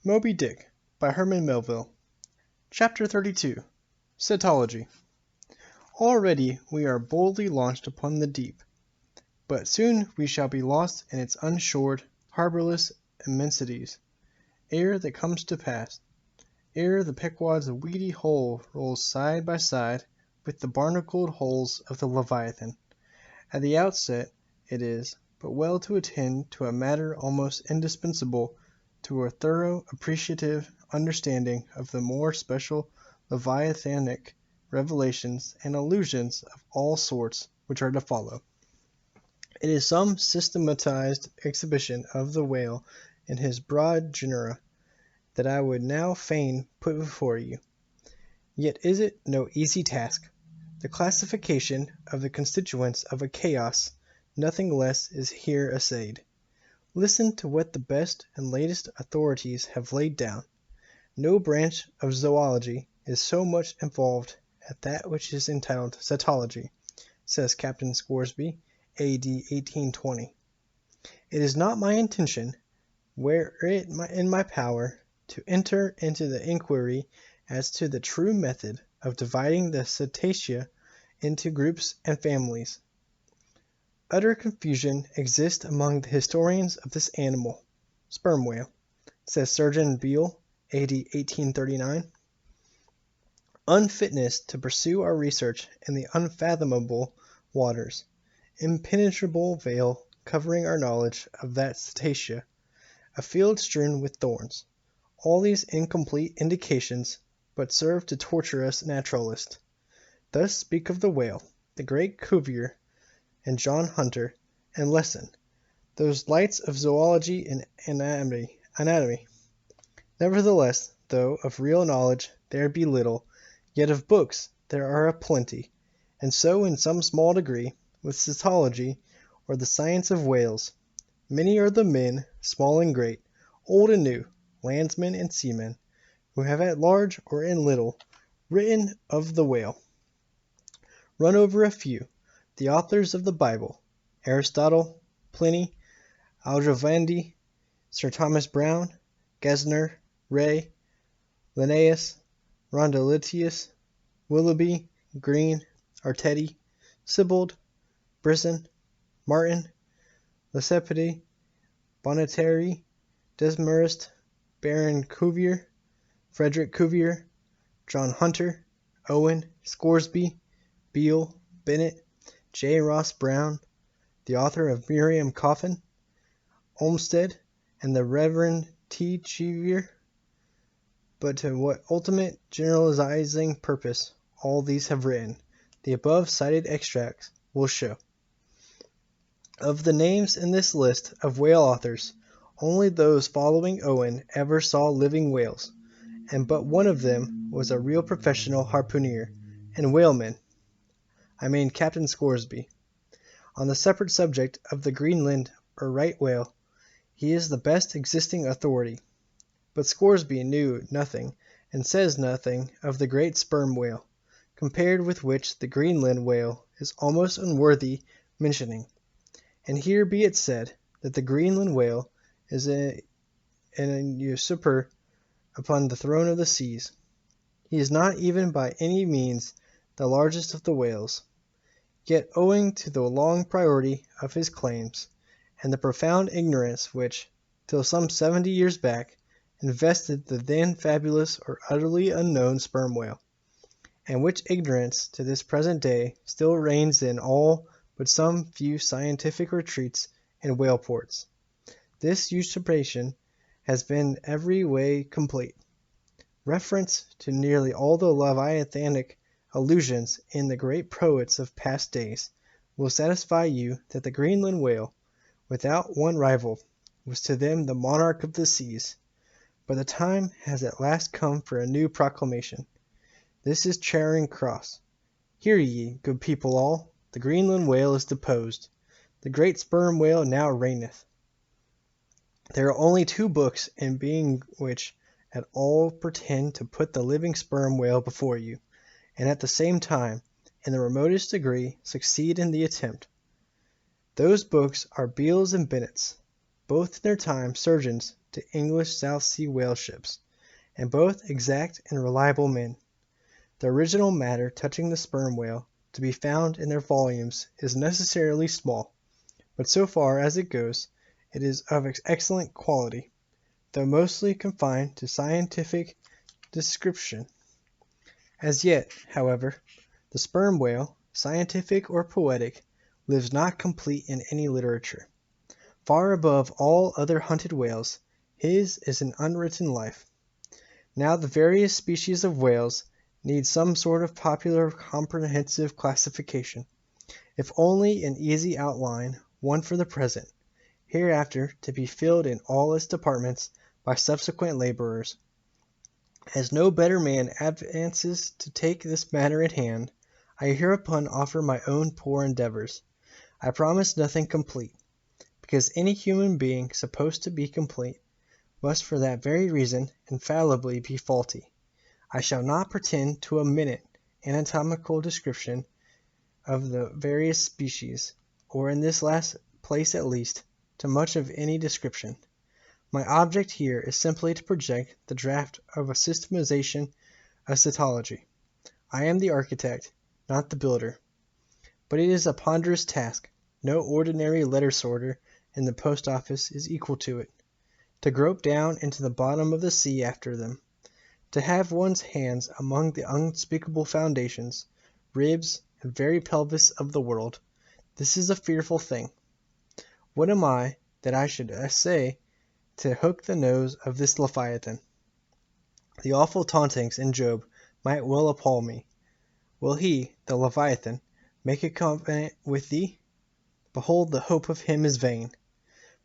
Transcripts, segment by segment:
Moby Dick by Herman Melville. Chapter 32. Cetology. Already we are boldly launched upon the deep, but soon we shall be lost in its unshored, harborless immensities, ere that comes to pass, ere the Pequod's weedy hull rolls side by side with the barnacled hulls of the Leviathan. At the outset it is but well to attend to a matter almost indispensable to a thorough appreciative understanding of the more special Leviathanic revelations and allusions of all sorts which are to follow. It is some systematized exhibition of the whale in his broad genera that I would now fain put before you. Yet is it no easy task. The classification of the constituents of a chaos, nothing less, is here essayed. Listen to what the best and latest authorities have laid down. No branch of zoology is so much involved as that which is entitled Cetology, says Captain Scoresby, A.D. 1820. It is not my intention, were it in my power, to enter into the inquiry as to the true method of dividing the Cetacea into groups and families. Utter confusion exists among the historians of this animal, sperm whale, says Surgeon Beale, A.D. 1839. Unfitness to pursue our research in the unfathomable waters, impenetrable veil covering our knowledge of that Cetacea, a field strewn with thorns. All these incomplete indications but serve to torture us naturalists. Thus speak of the whale, the great Cuvier, and John Hunter, and Lesson, those lights of zoology and anatomy. Nevertheless, though of real knowledge there be little, yet of books there are a plenty, and so in some small degree, with cetology, or the science of whales. Many are the men, small and great, old and new, landsmen and seamen, who have at large or in little written of the whale. Run over a few. The authors of the Bible, Aristotle, Pliny, Aldrovandi, Sir Thomas Browne, Gesner, Ray, Linnaeus, Rondoletius, Willoughby, Green, Artedi, Sibbald, Brisson, Martin, Lesepede, Bonneterre, Desmarest, Baron Cuvier, Frederick Cuvier, John Hunter, Owen, Scoresby, Beale, Bennett, J. Ross Browne, the author of Miriam Coffin, Olmsted, and the Reverend T. Cheever. But to what ultimate generalizing purpose all these have written, the above cited extracts will show. Of the names in this list of whale authors, only those following Owen ever saw living whales, and but one of them was a real professional harpooner and whaleman. I mean Captain Scoresby. On the separate subject of the Greenland or right whale, he is the best existing authority. But Scoresby knew nothing, and says nothing, of the great sperm whale, compared with which the Greenland whale is almost unworthy mentioning. And here be it said, that the Greenland whale is an usurper upon the throne of the seas. He is not even by any means the largest of the whales. Yet owing to the long priority of his claims, and the profound ignorance which, till some 70 years back, invested the then fabulous or utterly unknown sperm whale, and which ignorance to this present day still reigns in all but some few scientific retreats and whale ports, this usurpation has been every way complete. Reference to nearly all the Leviathanic allusions in the great poets of past days will satisfy you that the Greenland whale, without one rival, was to them the monarch of the seas. But the time has at last come for a new proclamation. This is Charing Cross. Hear ye, good people all, the Greenland whale is deposed. The great sperm whale now reigneth. There are only two books in being which at all pretend to put the living sperm whale before you, and at the same time, in the remotest degree, succeed in the attempt. Those books are Beale's and Bennett's, both in their time surgeons to English South Sea whale ships, and both exact and reliable men. The original matter touching the sperm whale to be found in their volumes is necessarily small, but so far as it goes, it is of excellent quality, though mostly confined to scientific description. As yet, however, the sperm whale, scientific or poetic, lives not complete in any literature. Far above all other hunted whales, his is an unwritten life. Now the various species of whales need some sort of popular comprehensive classification, if only an easy outline, one for the present, hereafter to be filled in all its departments by subsequent laborers. As no better man advances to take this matter in hand, I hereupon offer my own poor endeavors. I promise nothing complete, because any human being supposed to be complete must for that very reason infallibly be faulty. I shall not pretend to a minute anatomical description of the various species, or in this last place at least, to much of any description. My object here is simply to project the draft of a systematization of Cetology. I am the architect, not the builder. But it is a ponderous task. No ordinary letter sorter in the post office is equal to it. To grope down into the bottom of the sea after them, to have one's hands among the unspeakable foundations, ribs, and very pelvis of the world, this is a fearful thing. What am I, that I should essay to hook the nose of this Leviathan? The awful tauntings in Job might well appall me. Will he, the Leviathan, make a covenant with thee? Behold, the hope of him is vain.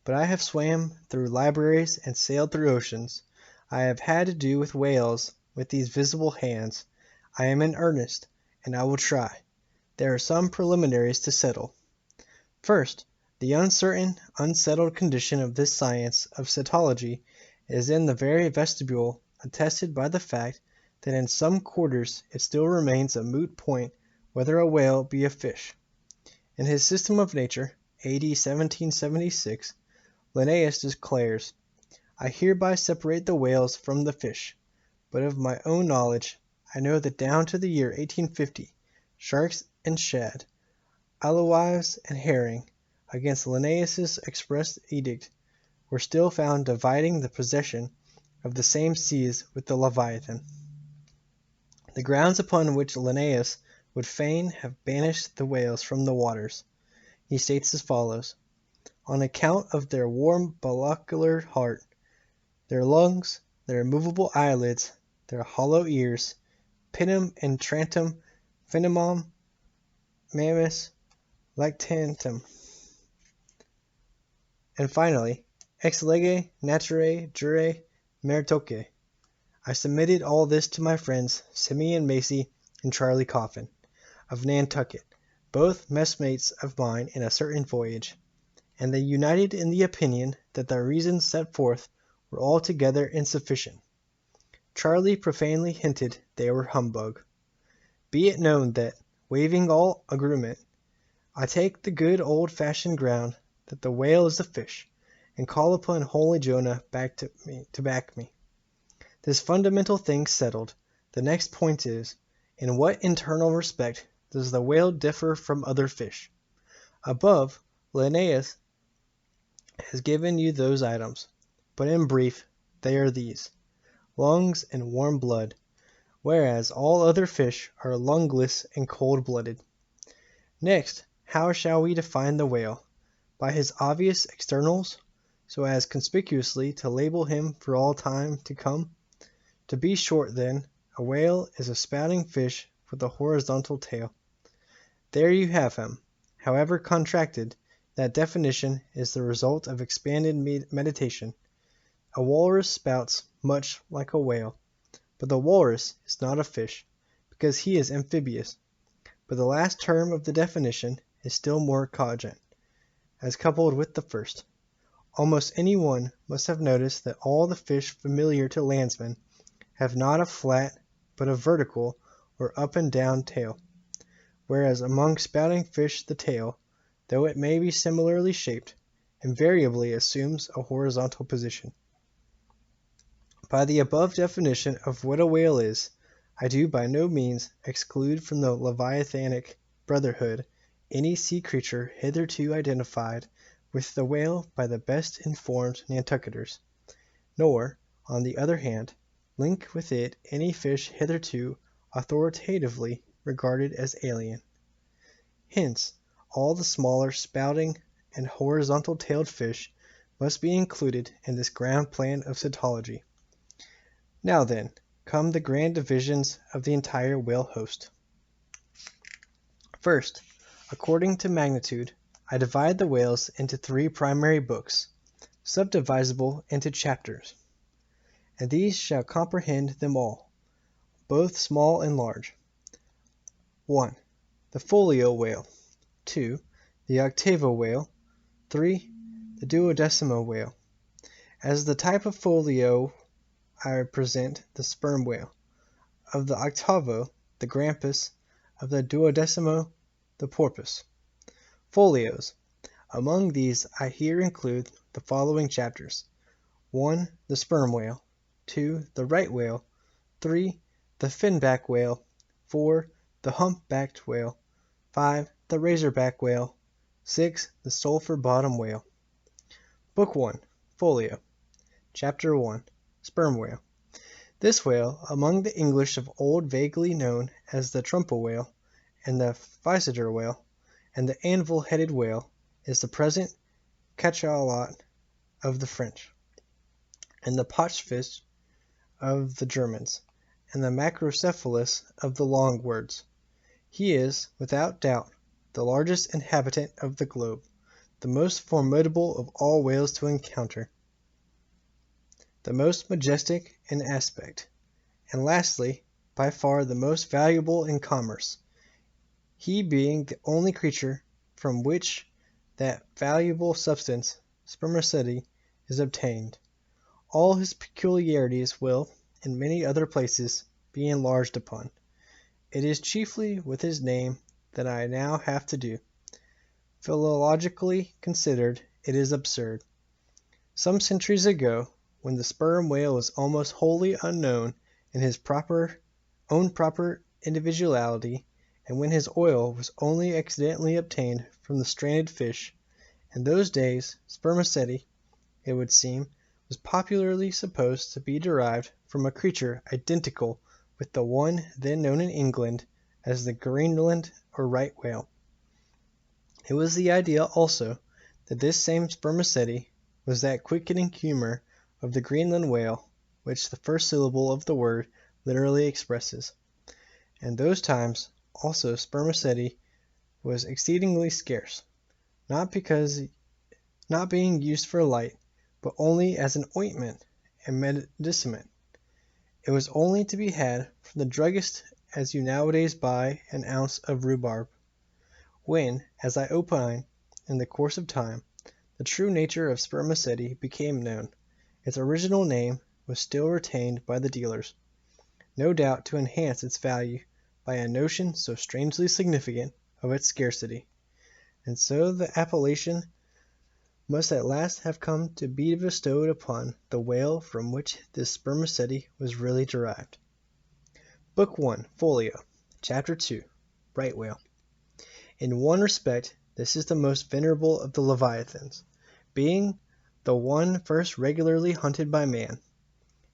But I have swam through libraries and sailed through oceans. I have had to do with whales with these visible hands. I am in earnest, and I will try. There are some preliminaries to settle. First, the uncertain, unsettled condition of this science of Cetology is in the very vestibule attested by the fact that in some quarters it still remains a moot point whether a whale be a fish. In his System of Nature, A.D. 1776, Linnaeus declares, I hereby separate the whales from the fish, but of my own knowledge I know that down to the year 1850, sharks and shad, alewives and herring, against Linnaeus's express edict, were still found dividing the possession of the same seas with the Leviathan. The grounds upon which Linnaeus would fain have banished the whales from the waters, he states as follows: on account of their warm bacullar heart, their lungs, their immovable eyelids, their hollow ears, pinum and trantum, finimum, mammis, lactantum. And finally, ex lege naturae jure meritoque. I submitted all this to my friends Simeon Macy and Charlie Coffin, of Nantucket, both messmates of mine in a certain voyage, and they united in the opinion that the reasons set forth were altogether insufficient. Charlie profanely hinted they were humbug. Be it known that, waiving all agreement, I take the good old-fashioned ground that the whale is a fish, and call upon holy Jonah to back me. This fundamental thing settled, the next point is, in what internal respect does the whale differ from other fish? Above, Linnaeus has given you those items, but in brief, they are these: lungs and warm blood, whereas all other fish are lungless and cold-blooded. Next, how shall we define the whale? By his obvious externals, so as conspicuously to label him for all time to come? To be short, then, a whale is a spouting fish with a horizontal tail. There you have him. However contracted, that definition is the result of expanded meditation. A walrus spouts much like a whale, but the walrus is not a fish, because he is amphibious. But the last term of the definition is still more cogent, as coupled with the first. Almost any one must have noticed that all the fish familiar to landsmen have not a flat, but a vertical or up and down tail, whereas among spouting fish the tail, though it may be similarly shaped, invariably assumes a horizontal position. By the above definition of what a whale is, I do by no means exclude from the Leviathanic brotherhood any sea creature hitherto identified with the whale by the best informed Nantucketers, nor, on the other hand, link with it any fish hitherto authoritatively regarded as alien. Hence, all the smaller spouting and horizontal-tailed fish must be included in this ground plan of Cetology. Now then, come the grand divisions of the entire whale host. First, according to magnitude, I divide the whales into 3 primary books, subdivisable into chapters, and these shall comprehend them all, both small and large. 1. The folio whale. 2. The octavo whale. 3. The duodecimo whale. As the type of folio, I present the sperm whale, of the octavo, the grampus, of the duodecimo, the porpoise. Folios. Among these I here include the following chapters: 1. The sperm whale. 2. The right whale. 3. The Finnback whale. 4. The humpbacked whale. 5. The razorback whale. 6. The sulfur bottom whale. Book 1. Folio. Chapter 1. Sperm whale. This whale, among the English of old vaguely known as the trumpeter whale, and the physeter whale, and the anvil-headed whale, is the present cachalot of the French, and the potfish of the Germans, and the macrocephalus of the Longwords. He is, without doubt, the largest inhabitant of the globe, the most formidable of all whales to encounter, the most majestic in aspect, and lastly, by far the most valuable in commerce, he being the only creature from which that valuable substance, Spermaceti, is obtained. All his peculiarities will, in many other places, be enlarged upon. It is chiefly with his name that I now have to do. Philologically considered, it is absurd. Some centuries ago, when the sperm whale was almost wholly unknown in his own proper individuality, and when his oil was only accidentally obtained from the stranded fish, in those days Spermaceti, it would seem, was popularly supposed to be derived from a creature identical with the one then known in England as the Greenland or right whale. It was the idea also that this same Spermaceti was that quickening humor of the Greenland whale which the first syllable of the word literally expresses. In those times also Spermaceti was exceedingly scarce, not being used for light, but only as an ointment and medicament. It was only to be had from the druggist as you nowadays buy an ounce of rhubarb. When, as I opine, in the course of time, the true nature of Spermaceti became known, its original name was still retained by the dealers, no doubt to enhance its value by a notion so strangely significant of its scarcity, and so the appellation must at last have come to be bestowed upon the whale from which this Spermaceti was really derived. Book 1, Folio, Chapter 2, Right Whale. In one respect this is the most venerable of the Leviathans, being the one first regularly hunted by man.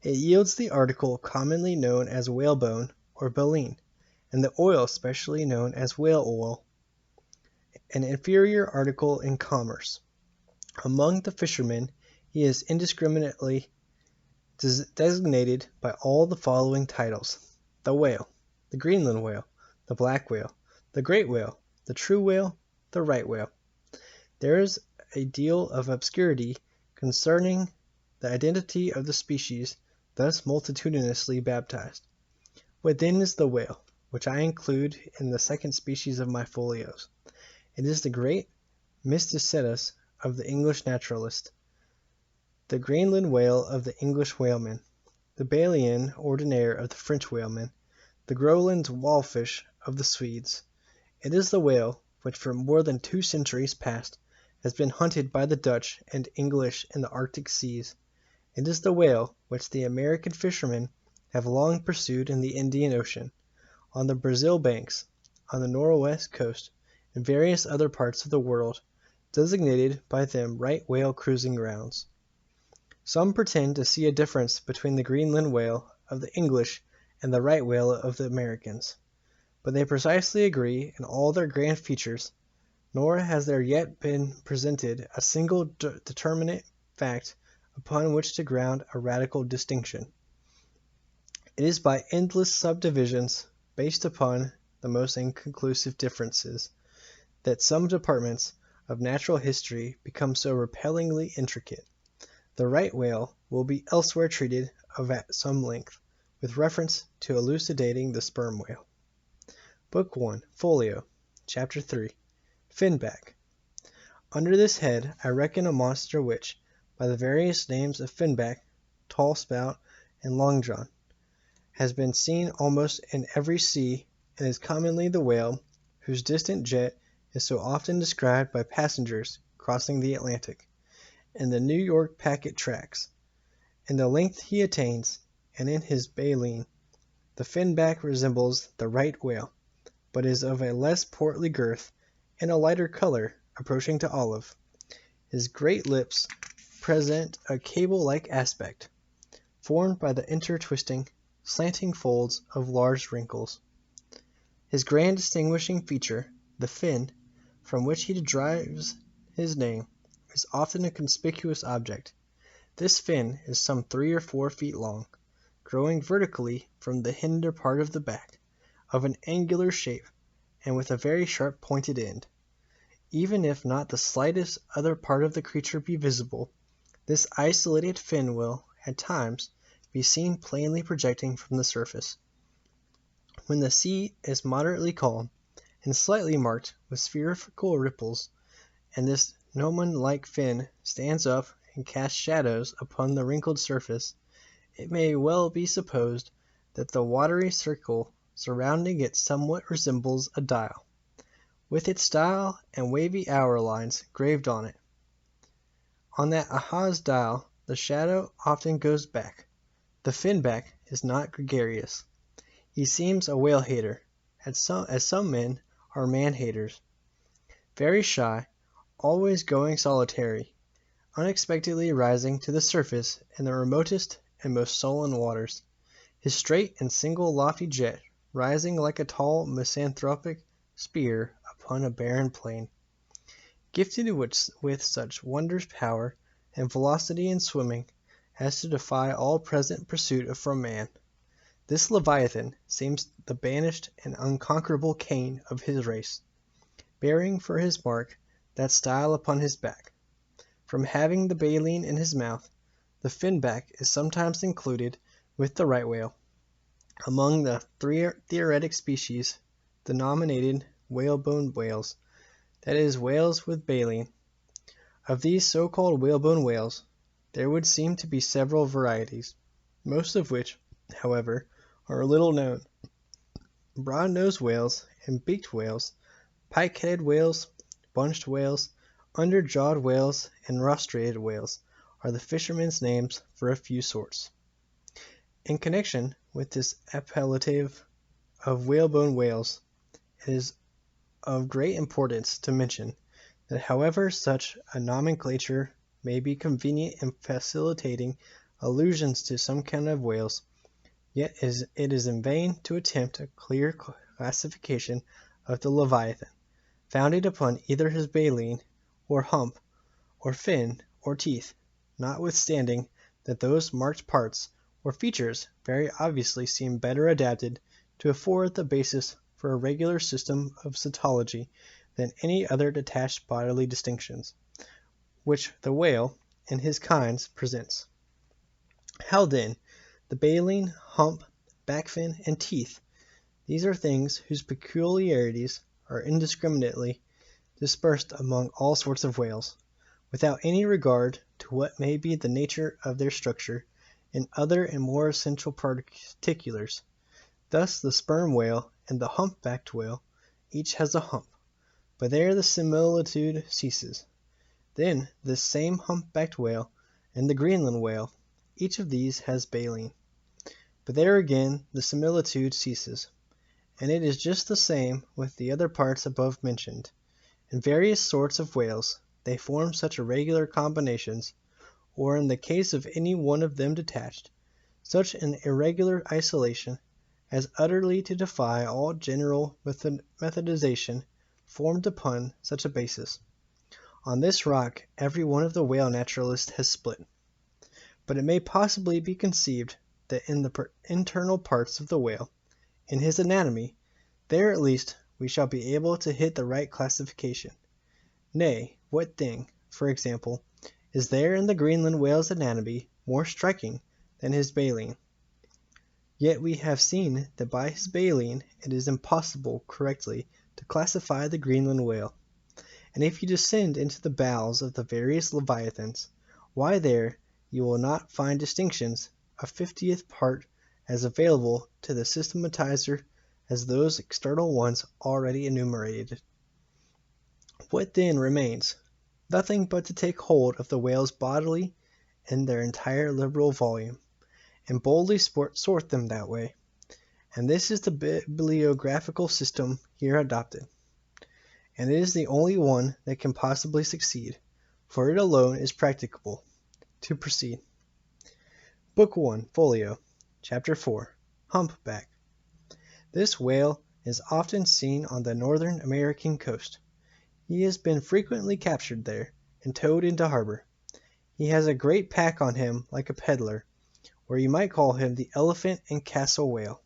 It yields the article commonly known as whalebone or baleen, and the oil specially known as whale oil, an inferior article in commerce. Among the fishermen he is indiscriminately designated by all the following titles: the whale, the Greenland whale, the black whale, the great whale, the true whale, the right whale. There is a deal of obscurity concerning the identity of the species thus multitudinously baptized. What then is the whale, which I include in the second species of my folios? It is the great Mysticetus of the English naturalist, the Greenland whale of the English whalemen, the Baleine ordinaire of the French whalemen, the Groenland wallfish of the Swedes. It is the whale which for more than 2 centuries past has been hunted by the Dutch and English in the Arctic seas. It is the whale which the American fishermen have long pursued in the Indian Ocean, on the Brazil banks, on the northwest coast, and various other parts of the world, designated by them right whale cruising grounds. Some pretend to see a difference between the Greenland whale of the English and the right whale of the Americans, but they precisely agree in all their grand features, nor has there yet been presented a single determinate fact upon which to ground a radical distinction. It is by endless subdivisions, based upon the most inconclusive differences, that some departments of natural history become so repellingly intricate. The right whale will be elsewhere treated of at some length, with reference to elucidating the sperm whale. Book 1, Folio, Chapter 3, Finnback. Under this head I reckon a monster which, by the various names of Finnback, Tall Spout, and Long John, has been seen almost in every sea, and is commonly the whale whose distant jet is so often described by passengers crossing the Atlantic, in the New York packet tracks. In the length he attains, and in his baleen, the Finnback resembles the right whale, but is of a less portly girth, and a lighter color, approaching to olive. His great lips present a cable-like aspect, formed by the intertwisting, slanting folds of large wrinkles. His grand distinguishing feature, the fin, from which he derives his name, is often a conspicuous object. This fin is some 3 or 4 feet long, growing vertically from the hinder part of the back, of an angular shape, and with a very sharp pointed end. Even if not the slightest other part of the creature be visible, this isolated fin will, at times, be seen plainly projecting from the surface. When the sea is moderately calm, and slightly marked with spherical ripples, and this gnomon-like fin stands up and casts shadows upon the wrinkled surface, it may well be supposed that the watery circle surrounding it somewhat resembles a dial, with its dial and wavy hour lines graved on it. On that Ahaz dial the shadow often goes back. The Finnback is not gregarious. He seems a whale-hater, as some men are man-haters. Very shy, always going solitary, unexpectedly rising to the surface in the remotest and most sullen waters, his straight and single lofty jet rising like a tall misanthropic spear upon a barren plain. Gifted with such wondrous power and velocity in swimming as to defy all present pursuit from man, this Leviathan seems the banished and unconquerable Cain of his race, bearing for his mark that style upon his back. From having the baleen in his mouth, the Finnback is sometimes included with the right whale among the 3 theoretic species denominated whalebone whales, that is, whales with baleen. Of these so-called whalebone whales, there would seem to be several varieties, most of which, however, are little known. Broad-nosed whales and beaked whales, pike-headed whales, bunched whales, under-jawed whales, and rostrated whales are the fishermen's names for a few sorts. In connection with this appellative of whalebone whales, it is of great importance to mention that however such a nomenclature may be convenient in facilitating allusions to some kind of whales, yet it is in vain to attempt a clear classification of the Leviathan, founded upon either his baleen, or hump, or fin, or teeth, notwithstanding that those marked parts or features very obviously seem better adapted to afford the basis for a regular system of cetology than any other detached bodily distinctions, which the whale and his kinds presents. How then, the baleen, hump, backfin, and teeth, these are things whose peculiarities are indiscriminately dispersed among all sorts of whales, without any regard to what may be the nature of their structure in other and more essential particulars. Thus the sperm whale and the humpbacked whale each has a hump, but there the similitude ceases. Then this same humpbacked whale and the Greenland whale, each of these has baleen. But there again the similitude ceases, and it is just the same with the other parts above mentioned. In various sorts of whales they form such irregular combinations, or in the case of any one of them detached, such an irregular isolation, as utterly to defy all general methodization formed upon such a basis. On this rock every one of the whale naturalists has split. But it may possibly be conceived that in the internal parts of the whale, in his anatomy, there at least we shall be able to hit the right classification. Nay, what thing, for example, is there in the Greenland whale's anatomy more striking than his baleen? Yet we have seen that by his baleen it is impossible correctly to classify the Greenland whale. And if you descend into the bowels of the various Leviathans, why there you will not find distinctions a 50th part as available to the systematizer as those external ones already enumerated. What then remains? Nothing but to take hold of the whales bodily in their entire liberal volume, and boldly sort them that way. And this is the bibliographical system here adopted. And it is the only one that can possibly succeed, for it alone is practicable. To proceed. Book 1, Folio, Chapter 4, Humpback. This whale is often seen on the northern American coast. He has been frequently captured there, and towed into harbor. He has a great pack on him like a peddler, or you might call him the elephant and castle whale.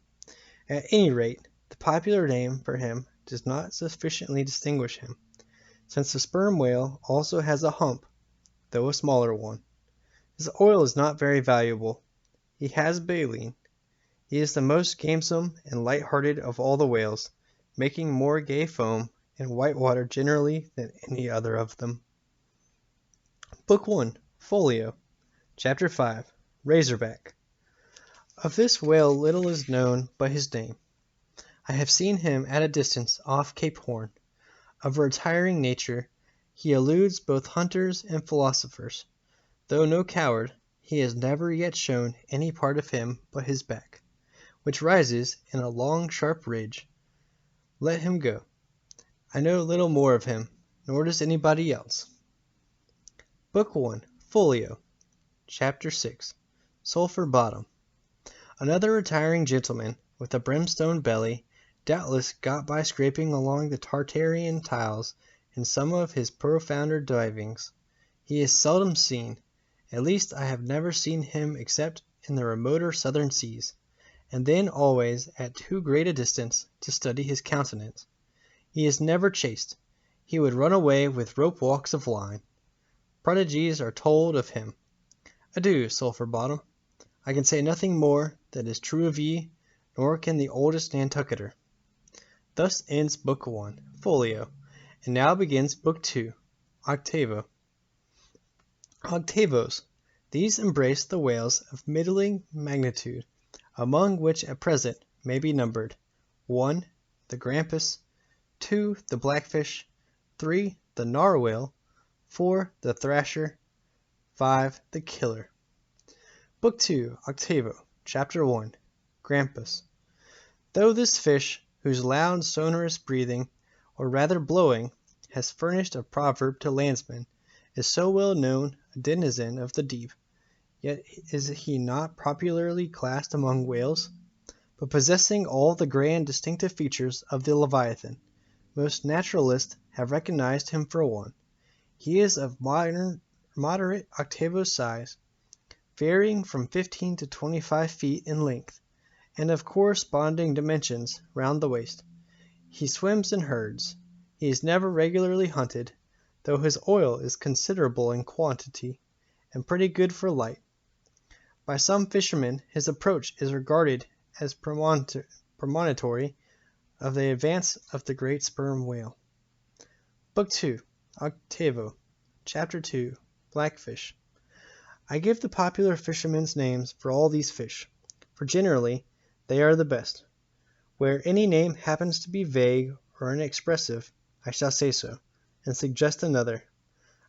At any rate, the popular name for him does not sufficiently distinguish him, since the sperm whale also has a hump, though a smaller one. His oil is not very valuable. He has baleen. He is the most gamesome and light-hearted of all the whales, making more gay foam in white water generally than any other of them. Book 1, Folio, Chapter 5, Razorback. Of this whale little is known but his name. I have seen him at a distance off Cape Horn. Of a retiring nature, he eludes both hunters and philosophers. Though no coward, he has never yet shown any part of him but his back, which rises in a long sharp ridge. Let him go. I know little more of him, nor does anybody else. Book 1, Folio, Chapter 6, Sulfur Bottom. Another retiring gentleman with a brimstone belly, doubtless got by scraping along the Tartarian tiles in some of his profounder divings. He is seldom seen. At least I have never seen him except in the remoter southern seas, and then always at too great a distance to study his countenance. He is never chased. He would run away with rope walks of line. Prodigies are told of him. Adieu, Sulfur Bottom. I can say nothing more that is true of ye, nor can the oldest Nantucketer. Thus ends Book 1, Folio, and now begins Book 2, Octavo. Octavos. These embrace the whales of middling magnitude, among which at present may be numbered 1. The grampus, 2. The blackfish, 3. The narwhal, 4. The thrasher, 5. The killer. Book 2, Octavo, Chapter 1, Grampus. Though this fish, whose loud sonorous breathing, or rather blowing, has furnished a proverb to landsmen, is so well known a denizen of the deep, yet is he not popularly classed among whales, but possessing all the grand distinctive features of the Leviathan. Most naturalists have recognized him for one. He is of moderate octavo size, varying from 15 to 25 feet in length, and of corresponding dimensions round the waist. He swims in herds. He is never regularly hunted, though his oil is considerable in quantity, and pretty good for light. By some fishermen his approach is regarded as premonitory of the advance of the great sperm whale. Book 2, Octavo, Chapter 2, Blackfish. I give the popular fishermen's names for all these fish, for generally they are the best. Where any name happens to be vague or inexpressive, I shall say so, and suggest another.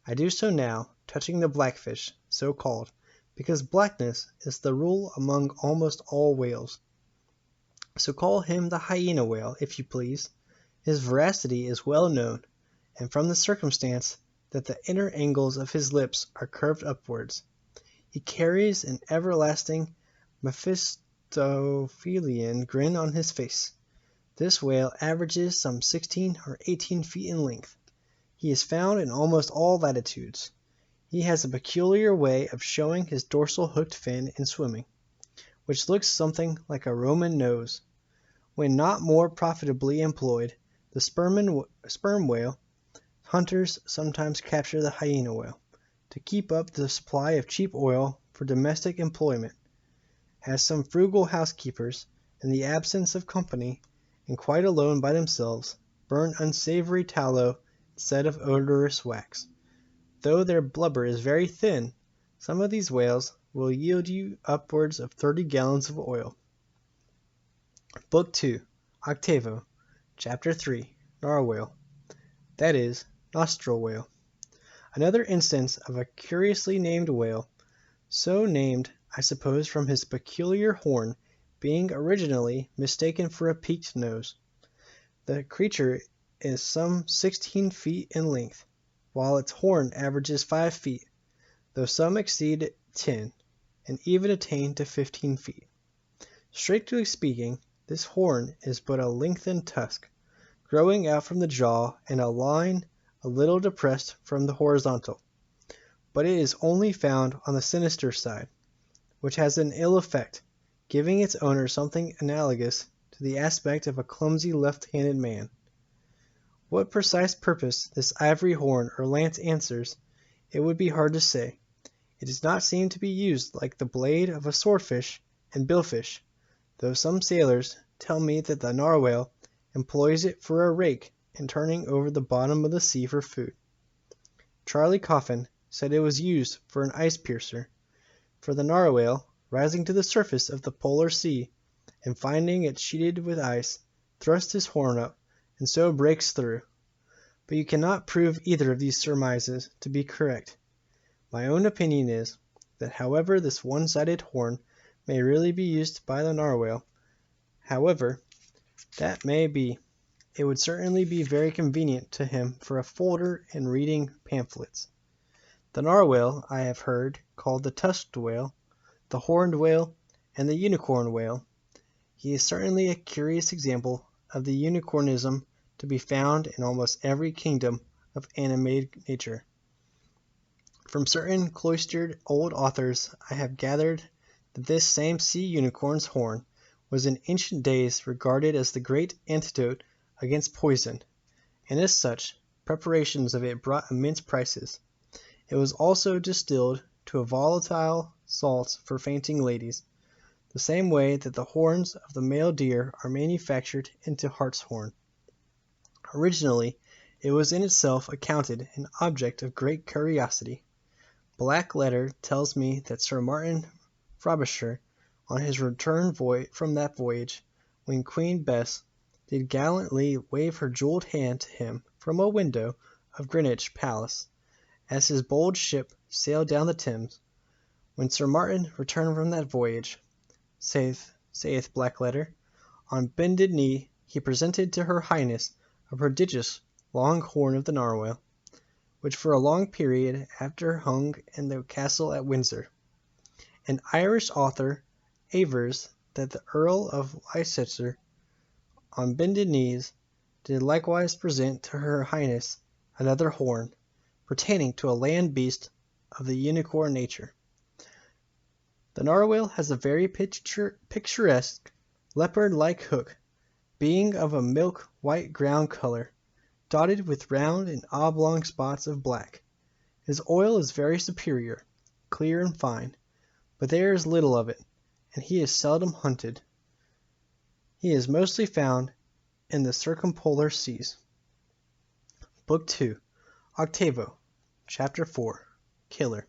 I do so now, touching the blackfish, so called, because blackness is the rule among almost all whales. So call him the hyena whale, if you please. His veracity is well known, and from the circumstance that the inner angles of his lips are curved upwards. He carries an everlasting Mephistophelian grin on his face. This whale averages some 16 or 18 feet in length. He is found in almost all latitudes. He has a peculiar way of showing his dorsal hooked fin in swimming, which looks something like a Roman nose. When not more profitably employed, the sperm whale hunters sometimes capture the hyena whale, to keep up the supply of cheap oil for domestic employment, as some frugal housekeepers, in the absence of company, and quite alone by themselves, burn unsavory tallow instead of odorous wax. Though their blubber is very thin, some of these whales will yield you upwards of 30 gallons of oil. Book 2, Octavo, Chapter 3, Narwhal, that is, nostril whale. Another instance of a curiously named whale, so named, I suppose, from his peculiar horn being originally mistaken for a peaked nose. The creature is some 16 feet in length, while its horn averages 5 feet, though some exceed 10, and even attain to 15 feet. Strictly speaking, this horn is but a lengthened tusk, growing out from the jaw in a line a little depressed from the horizontal, but it is only found on the sinister side, which has an ill effect, giving its owner something analogous to the aspect of a clumsy left-handed man. What precise purpose this ivory horn or lance answers, it would be hard to say. It does not seem to be used like the blade of a swordfish and billfish, though some sailors tell me that the narwhal employs it for a rake in turning over the bottom of the sea for food. Charlie Coffin said it was used for an ice piercer, for the narwhal, rising to the surface of the polar sea, and finding it sheeted with ice, thrusts his horn up, and so breaks through. But you cannot prove either of these surmises to be correct. My own opinion is, that however this one-sided horn may really be used by the narwhal, however that may be, it would certainly be very convenient to him for a folder in reading pamphlets. The narwhal I have heard called the tusked whale, the horned whale, and the unicorn whale. He is certainly a curious example of the unicornism to be found in almost every kingdom of animated nature. From certain cloistered old authors I have gathered that this same sea unicorn's horn was in ancient days regarded as the great antidote against poison, and as such, preparations of it brought immense prices. It was also distilled to a volatile salt for fainting ladies, the same way that the horns of the male deer are manufactured into hartshorn. Originally, it was in itself accounted an object of great curiosity. Black letter tells me that Sir Martin Frobisher, on his return from that voyage, when Queen Bess did gallantly wave her jewelled hand to him from a window of Greenwich Palace, as his bold ship sailed down the Thames, when Sir Martin returned from that voyage, saith Black letter, on bended knee he presented to her Highness a prodigious long horn of the narwhal, which for a long period after hung in the castle at Windsor. An Irish author avers that the Earl of Leicester, on bended knees, did likewise present to her Highness another horn, pertaining to a land beast of the unicorn nature. The narwhal has a very picturesque leopard-like hook, being of a milk-white ground color, dotted with round and oblong spots of black. His oil is very superior, clear and fine, but there is little of it, and he is seldom hunted. He is mostly found in the circumpolar seas. Book 2, Octavo, Chapter 4, Killer.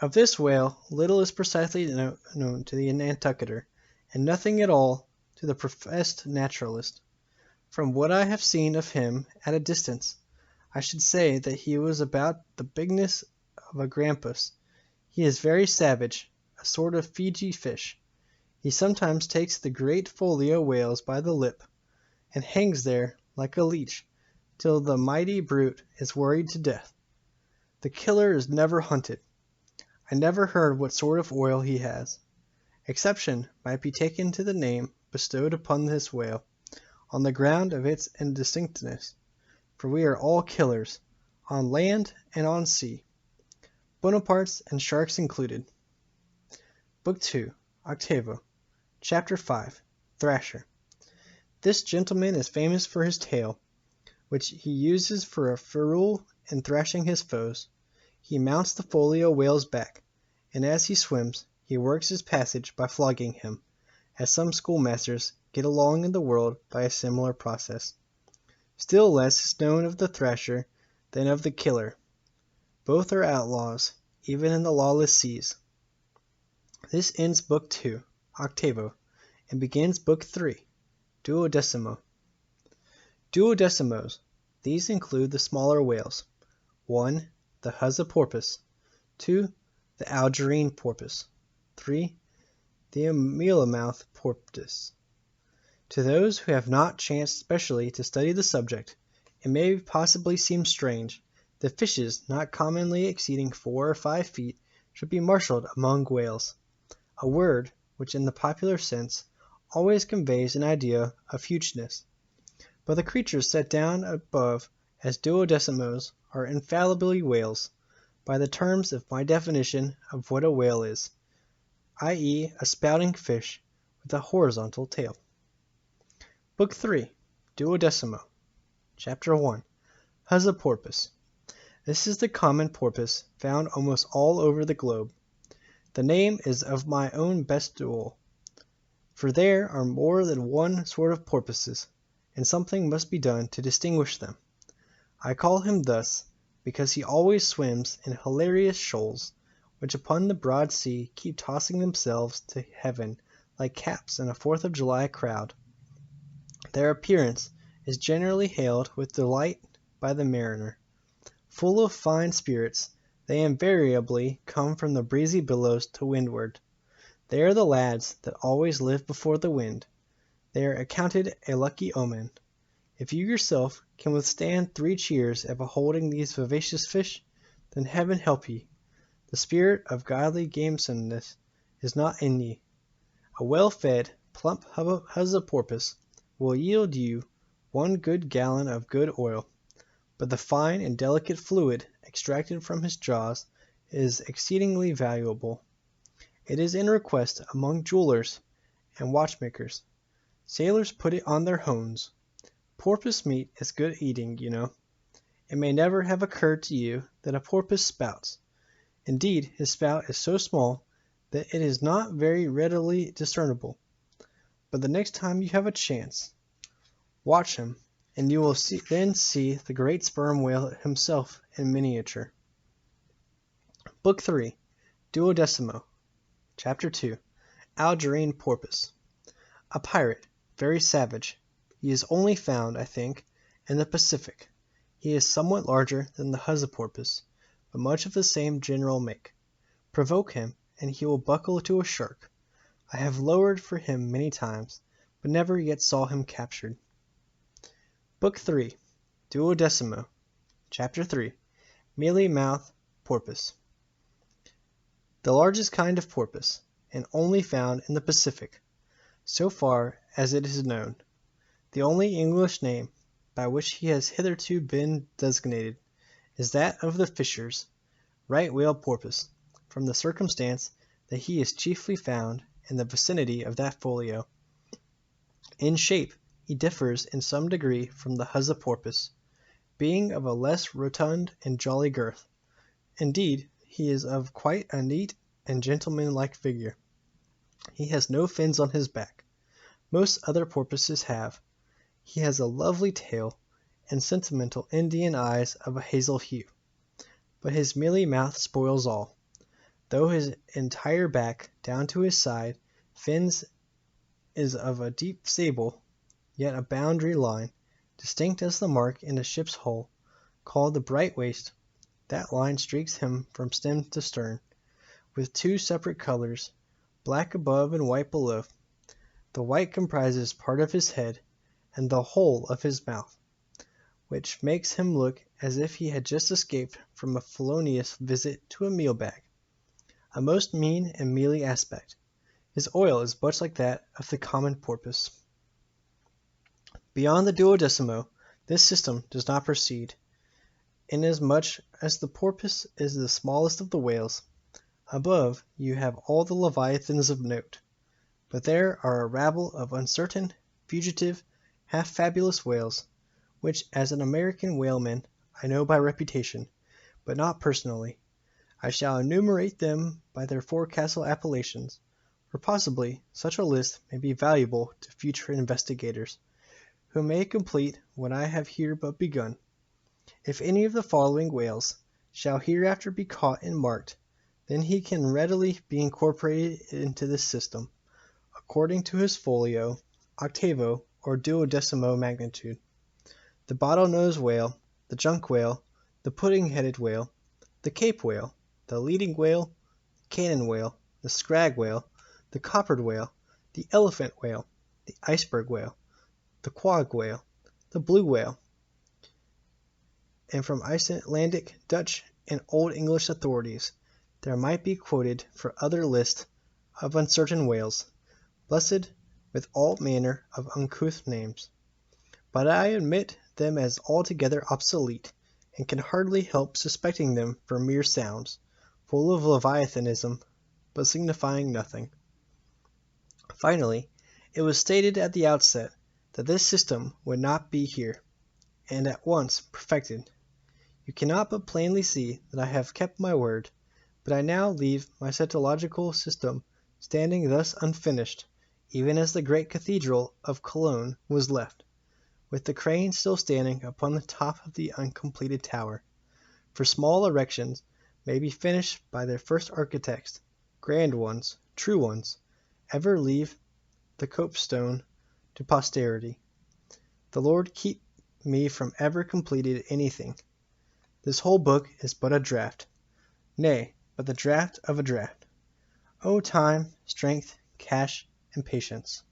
Of this whale little is precisely known to the Nantucketer, and nothing at all to the professed naturalist. From what I have seen of him at a distance, I should say that he was about the bigness of a grampus. He is very savage, a sort of Fiji fish. He sometimes takes the great folio whales by the lip, and hangs there like a leech till the mighty brute is worried to death. The killer is never hunted. I never heard what sort of oil he has. Exception might be taken to the name bestowed upon this whale, on the ground of its indistinctness, for we are all killers, on land and on sea, Bonapartes and sharks included. Book 2, Octavo, Chapter 5, Thrasher. This gentleman is famous for his tail, which he uses for a ferule in thrashing his foes. He mounts the folio whale's back, and as he swims, he works his passage by flogging him, as some schoolmasters get along in the world by a similar process. Still less is known of the thrasher than of the killer. Both are outlaws, even in the lawless seas. This ends Book 2, Octavo, and begins Book 3, Duodecimo. Duodecimos. These include the smaller whales. 1. The Huza porpoise. 2. The Algorian porpoise. 3. The Amelamouth porpoise. To those who have not chanced specially to study the subject, it may possibly seem strange that fishes not commonly exceeding 4 or 5 feet should be marshalled among whales, a word which in the popular sense always conveys an idea of hugeness. But the creatures set down above as duodecimos are infallibly whales, by the terms of my definition of what a whale is, i.e. a spouting fish with a horizontal tail. Book 3, Duodecimo, Chapter 1, Huza porpoise. This is the common porpoise found almost all over the globe. The name is of my own bestiole, for there are more than one sort of porpoises, and something must be done to distinguish them. I call him thus because he always swims in hilarious shoals, which upon the broad sea keep tossing themselves to heaven like caps in a 4th of July crowd. Their appearance is generally hailed with delight by the mariner. Full of fine spirits, they invariably come from the breezy billows to windward. They are the lads that always live before the wind. They are accounted a lucky omen. If you yourself can withstand 3 cheers at beholding these vivacious fish, then heaven help ye. The spirit of godly gamesomeness is not in ye. A well-fed, plump Huza porpoise will yield you 1 good gallon of good oil, but the fine and delicate fluid extracted from his jaws is exceedingly valuable. It is in request among jewelers and watchmakers. Sailors put it on their hones. Porpoise meat is good eating, you know. It may never have occurred to you that a porpoise spouts. Indeed, his spout is so small that it is not very readily discernible. But the next time you have a chance, watch him, and you will then see the great sperm whale himself in miniature. Book 3, Duodecimo, Chapter 2, Algorian Porpoise. A pirate, very savage. He is only found, I think, in the Pacific. He is somewhat larger than the Huza porpoise, but much of the same general make. Provoke him, and he will buckle to a shark. I have lowered for him many times, but never yet saw him captured. Book 3, Duodecimo, Chapter 3, Mealy-mouthed Porpoise. The largest kind of porpoise, and only found in the Pacific, so far as it is known. The only English name by which he has hitherto been designated is that of the fishers, right whale porpoise, from the circumstance that he is chiefly found in the vicinity of that folio. In shape he differs in some degree from the Huza porpoise, being of a less rotund and jolly girth. Indeed, he is of quite a neat and gentlemanlike figure. He has no fins on his back. Most other porpoises have. He has a lovely tail, and sentimental Indian eyes of a hazel hue. But his mealy mouth spoils all. Though his entire back, down to his side fins, is of a deep sable, yet a boundary line, distinct as the mark in a ship's hull, called the Bright Waist. That line streaks him from stem to stern, with two separate colors, black above and white below. The white comprises part of his head and the whole of his mouth, which makes him look as if he had just escaped from a felonious visit to a meal bag. A most mean and mealy aspect. His oil is much like that of the common porpoise. Beyond the duodecimo, this system does not proceed, inasmuch as the porpoise is the smallest of the whales. Above you have all the leviathans of note, but there are a rabble of uncertain, fugitive, half-fabulous whales, which as an American whaleman I know by reputation, but not personally. I shall enumerate them by their forecastle appellations, for possibly such a list may be valuable to future investigators, who may complete what I have here but begun. If any of the following whales shall hereafter be caught and marked, then he can readily be incorporated into this system, according to his folio, octavo, or duodecimo magnitude. The bottlenose whale, the junk whale, the pudding-headed whale, the Cape whale, the leading whale, the cannon whale, the scrag whale, the coppered whale, the elephant whale, the iceberg whale, the quag whale, the blue whale, and from Icelandic, Dutch, and Old English authorities there might be quoted for other lists of uncertain whales, blessed with all manner of uncouth names. But I admit them as altogether obsolete, and can hardly help suspecting them for mere sounds, full of leviathanism, but signifying nothing. Finally, it was stated at the outset that this system would not be here, and at once perfected. You cannot but plainly see that I have kept my word, but I now leave my cetological system standing thus unfinished, even as the great cathedral of Cologne was left, with the crane still standing upon the top of the uncompleted tower. For small erections may be finished by their first architects, grand ones, true ones, ever leave the copestone to posterity. The Lord keep me from ever completing anything. This whole book is but a draft, nay, but the draft of a draft. O time, strength, cash, and patience!